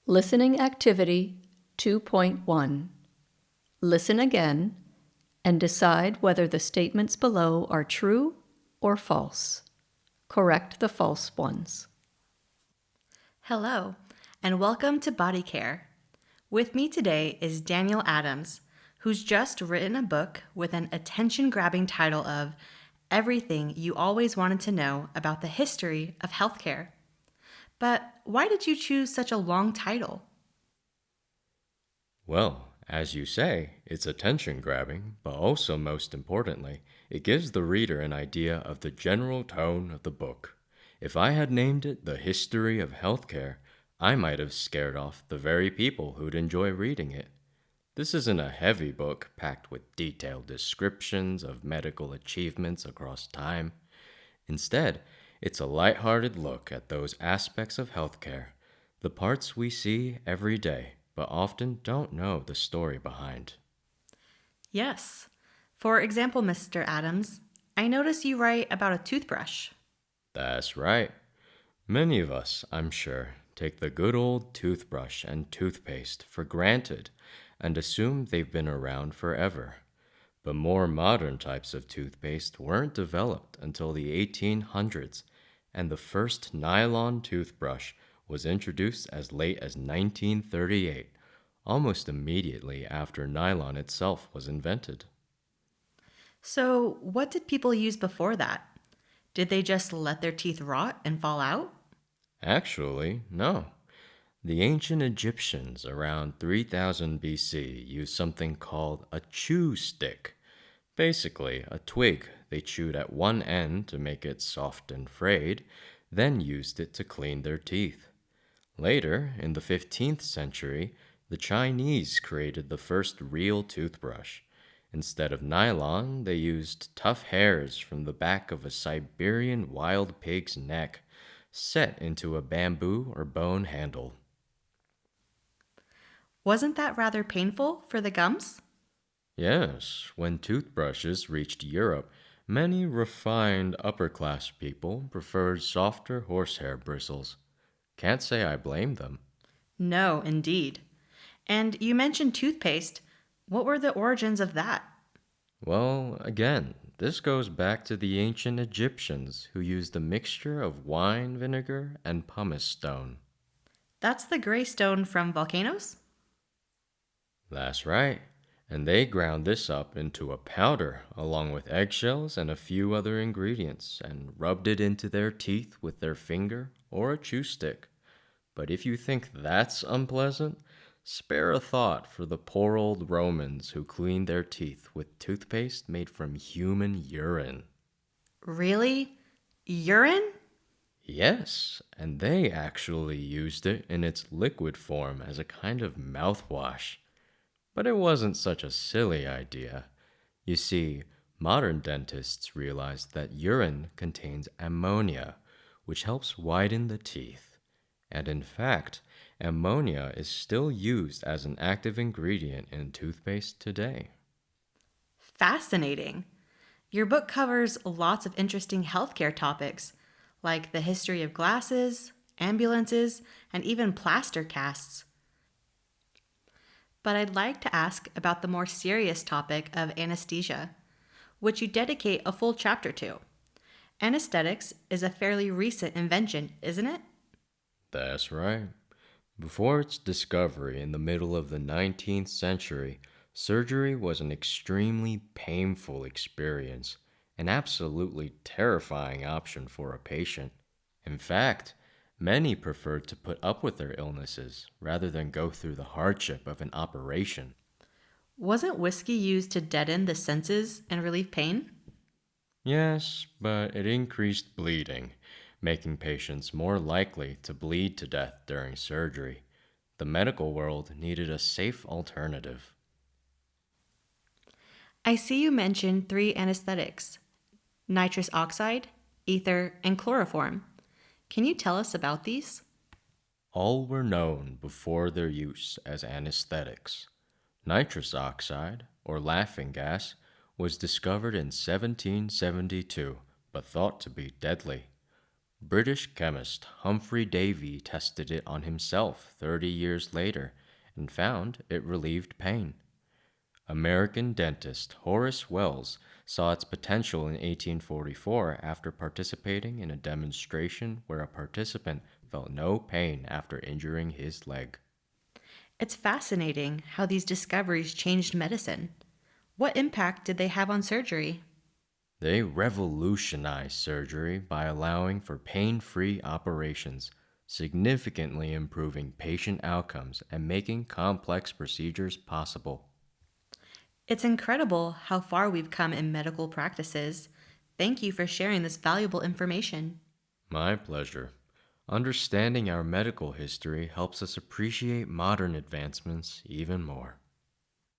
Listening Activity 2.1. Listen again and decide whether the statements below are true or false. Correct the false ones. Hello, and welcome to Body Care. With me today is Daniel Adams, who's just written a book with an attention-grabbing title of Everything You Always Wanted to Know About the History of Healthcare. But why did you choose such a long title? Well, as you say, it's attention-grabbing, but also, most importantly, it gives the reader an idea of the general tone of the book. If I had named it The History of Healthcare, I might have scared off the very people who'd enjoy reading it. This isn't a heavy book packed with detailed descriptions of medical achievements across time. Instead, it's a lighthearted look at those aspects of healthcare, the parts we see every day, but often don't know the story behind. Yes. For example, Mr. Adams, I notice you write about a toothbrush. That's right. Many of us, I'm sure, take the good old toothbrush and toothpaste for granted and assume they've been around forever. But more modern types of toothpaste weren't developed until the 1800s, and the first nylon toothbrush was introduced as late as 1938, almost immediately after nylon itself was invented. So, what did people use before that? Did they just let their teeth rot and fall out? Actually, no. The ancient Egyptians around 3000 BC used something called a chew stick. Basically, a twig they chewed at one end to make it soft and frayed, then used it to clean their teeth. Later, in the 15th century, the Chinese created the first real toothbrush. Instead of nylon, they used tough hairs from the back of a Siberian wild pig's neck, set into a bamboo or bone handle. Wasn't that rather painful for the gums? Yes, when toothbrushes reached Europe, many refined upper-class people preferred softer horsehair bristles. Can't say I blame them. No, indeed. And you mentioned toothpaste. What were the origins of that? Well, again, this goes back to the ancient Egyptians who used a mixture of wine vinegar and pumice stone. That's the gray stone from volcanoes? That's right. And they ground this up into a powder along with eggshells and a few other ingredients and rubbed it into their teeth with their finger or a chew stick. But if you think that's unpleasant, spare a thought for the poor old Romans who cleaned their teeth with toothpaste made from human urine. Really? Urine? Yes, and they actually used it in its liquid form as a kind of mouthwash. But it wasn't such a silly idea. You see, modern dentists realized that urine contains ammonia, which helps whiten the teeth. And in fact, ammonia is still used as an active ingredient in toothpaste today. Fascinating. Your book covers lots of interesting healthcare topics, like the history of glasses, ambulances, and even plaster casts. But I'd like to ask about the more serious topic of anesthesia, which you dedicate a full chapter to. Anesthetics is a fairly recent invention, isn't it? That's right. Before its discovery in the middle of the 19th century, surgery was an extremely painful experience, an absolutely terrifying option for a patient. In fact, many preferred to put up with their illnesses rather than go through the hardship of an operation. Wasn't whiskey used to deaden the senses and relieve pain? Yes, but it increased bleeding, making patients more likely to bleed to death during surgery. The medical world needed a safe alternative. I see you mentioned three anesthetics: nitrous oxide, ether, and chloroform. Can you tell us about these? All were known before their use as anesthetics. Nitrous oxide, or laughing gas, was discovered in 1772, but thought to be deadly. British chemist Humphrey Davy tested it on himself 30 years later and found it relieved pain. American dentist Horace Wells saw its potential in 1844 after participating in a demonstration where a participant felt no pain after injuring his leg. It's fascinating how these discoveries changed medicine. What impact did they have on surgery? They revolutionized surgery by allowing for pain-free operations, significantly improving patient outcomes and making complex procedures possible. It's incredible how far we've come in medical practices. Thank you for sharing this valuable information. My pleasure. Understanding our medical history helps us appreciate modern advancements even more.